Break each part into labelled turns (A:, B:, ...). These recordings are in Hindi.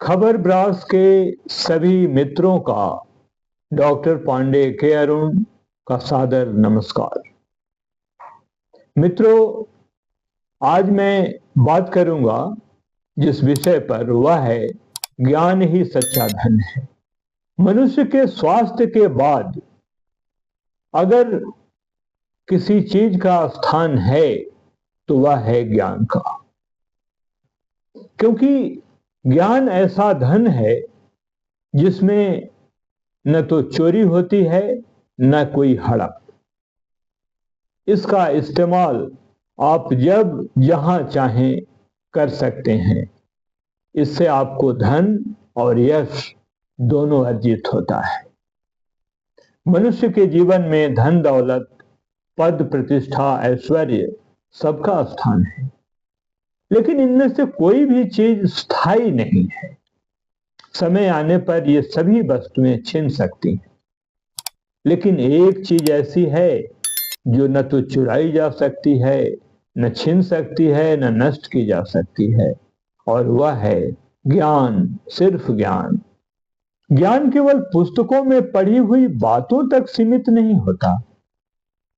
A: खबर ब्रास के सभी मित्रों का डॉक्टर पांडे के अरुण का सादर नमस्कार। मित्रों, आज मैं बात करूंगा जिस विषय पर, वह है ज्ञान ही सच्चा धन है। मनुष्य के स्वास्थ्य के बाद अगर किसी चीज का स्थान है तो वह है ज्ञान का, क्योंकि ज्ञान ऐसा धन है जिसमें न तो चोरी होती है न कोई हड़प। इसका इस्तेमाल आप जब जहां चाहें कर सकते हैं। इससे आपको धन और यश दोनों अर्जित होता है। मनुष्य के जीवन में धन दौलत, पद प्रतिष्ठा, ऐश्वर्य सबका स्थान है, लेकिन इनमें से कोई भी चीज स्थायी नहीं है। समय आने पर ये सभी वस्तुएं छिन सकती हैं, लेकिन एक चीज ऐसी है जो न तो चुराई जा सकती है, न छीन सकती है, न नष्ट की जा सकती है, और वह है ज्ञान। सिर्फ ज्ञान। ज्ञान केवल पुस्तकों में पढ़ी हुई बातों तक सीमित नहीं होता।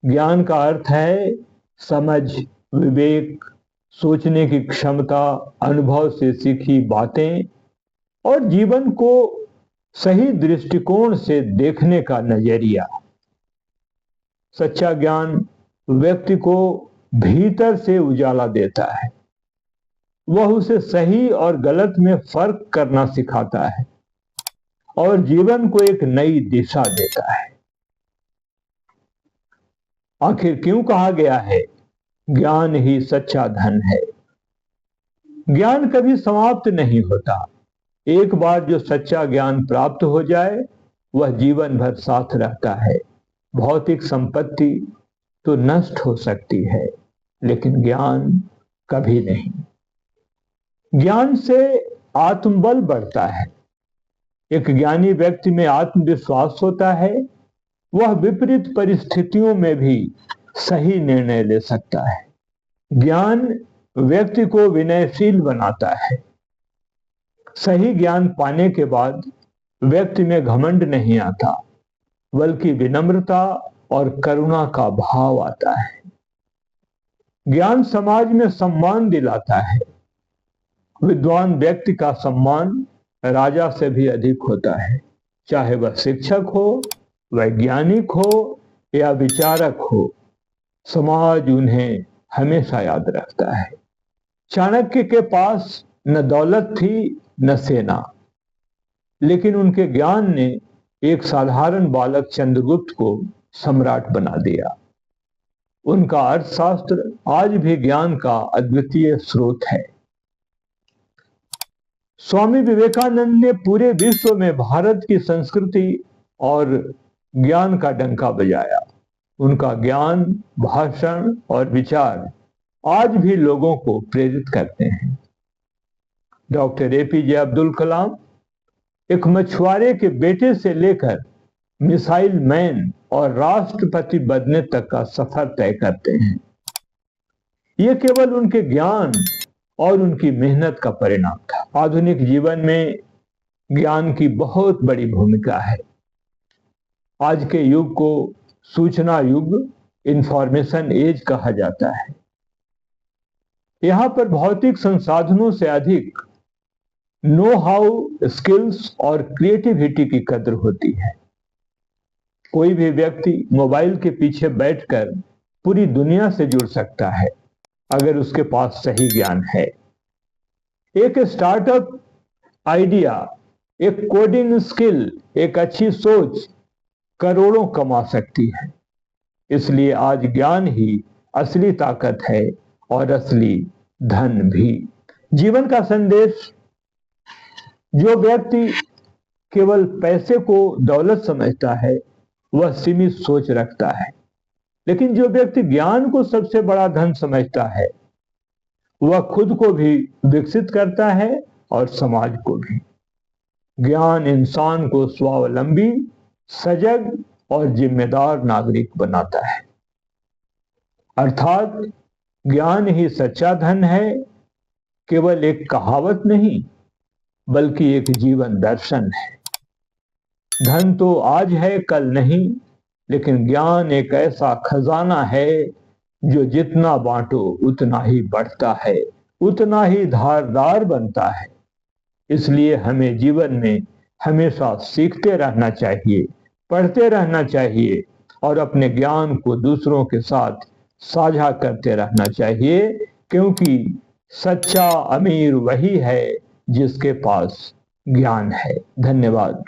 A: ज्ञान का अर्थ है समझ, विवेक, सोचने की क्षमता, अनुभव से सीखी बातें और जीवन को सही दृष्टिकोण से देखने का नजरिया। सच्चा ज्ञान व्यक्ति को भीतर से उजाला देता है। वह उसे सही और गलत में फर्क करना सिखाता है और जीवन को एक नई दिशा देता है। आखिर क्यों कहा गया है ज्ञान ही सच्चा धन है? ज्ञान कभी समाप्त नहीं होता। एक बार जो सच्चा ज्ञान प्राप्त हो जाए वह जीवन भर साथ रहता है। भौतिक संपत्ति तो नष्ट हो सकती है, लेकिन ज्ञान कभी नहीं। ज्ञान से आत्मबल बढ़ता है। एक ज्ञानी व्यक्ति में आत्मविश्वास होता है। वह विपरीत परिस्थितियों में भी सही निर्णय ले सकता है। ज्ञान व्यक्ति को विनयशील बनाता है। सही ज्ञान पाने के बाद व्यक्ति में घमंड नहीं आता, बल्कि विनम्रता और करुणा का भाव आता है। ज्ञान समाज में सम्मान दिलाता है। विद्वान व्यक्ति का सम्मान राजा से भी अधिक होता है, चाहे वह शिक्षक हो, वैज्ञानिक हो या विचारक हो। समाज उन्हें हमेशा याद रखता है। चाणक्य के पास न दौलत थी न सेना, लेकिन उनके ज्ञान ने एक साधारण बालक चंद्रगुप्त को सम्राट बना दिया। उनका अर्थशास्त्र आज भी ज्ञान का अद्वितीय स्रोत है। स्वामी विवेकानंद ने पूरे विश्व में भारत की संस्कृति और ज्ञान का डंका बजाया। उनका ज्ञान, भाषण और विचार आज भी लोगों को प्रेरित करते हैं। डॉक्टर एपीजे अब्दुल कलाम एक मछुआरे के बेटे से लेकर मिसाइल मैन और राष्ट्रपति बनने तक का सफर तय करते हैं। यह केवल उनके ज्ञान और उनकी मेहनत का परिणाम था। आधुनिक जीवन में ज्ञान की बहुत बड़ी भूमिका है। आज के युग को सूचना युग, इंफॉर्मेशन एज कहा जाता है। यहां पर भौतिक संसाधनों से अधिक नो हाउ, स्किल्स और क्रिएटिविटी की कद्र होती है। कोई भी व्यक्ति मोबाइल के पीछे बैठकर पूरी दुनिया से जुड़ सकता है, अगर उसके पास सही ज्ञान है। एक स्टार्टअप आइडिया, एक कोडिंग स्किल, एक अच्छी सोच करोड़ों कमा सकती है। इसलिए आज ज्ञान ही असली ताकत है और असली धन भी। जीवन का संदेश: जो व्यक्ति केवल पैसे को दौलत समझता है वह सीमित सोच रखता है, लेकिन जो व्यक्ति ज्ञान को सबसे बड़ा धन समझता है वह खुद को भी विकसित करता है और समाज को भी। ज्ञान इंसान को स्वावलंबी, सजग और जिम्मेदार नागरिक बनाता है। अर्थात ज्ञान ही सच्चा धन है, केवल एक कहावत नहीं बल्कि एक जीवन दर्शन है। धन तो आज है कल नहीं, लेकिन ज्ञान एक ऐसा खजाना है जो जितना बांटो उतना ही बढ़ता है, उतना ही धारदार बनता है। इसलिए हमें जीवन में हमेशा सीखते रहना चाहिए, पढ़ते रहना चाहिए और अपने ज्ञान को दूसरों के साथ साझा करते रहना चाहिए, क्योंकि सच्चा अमीर वही है जिसके पास ज्ञान है। धन्यवाद।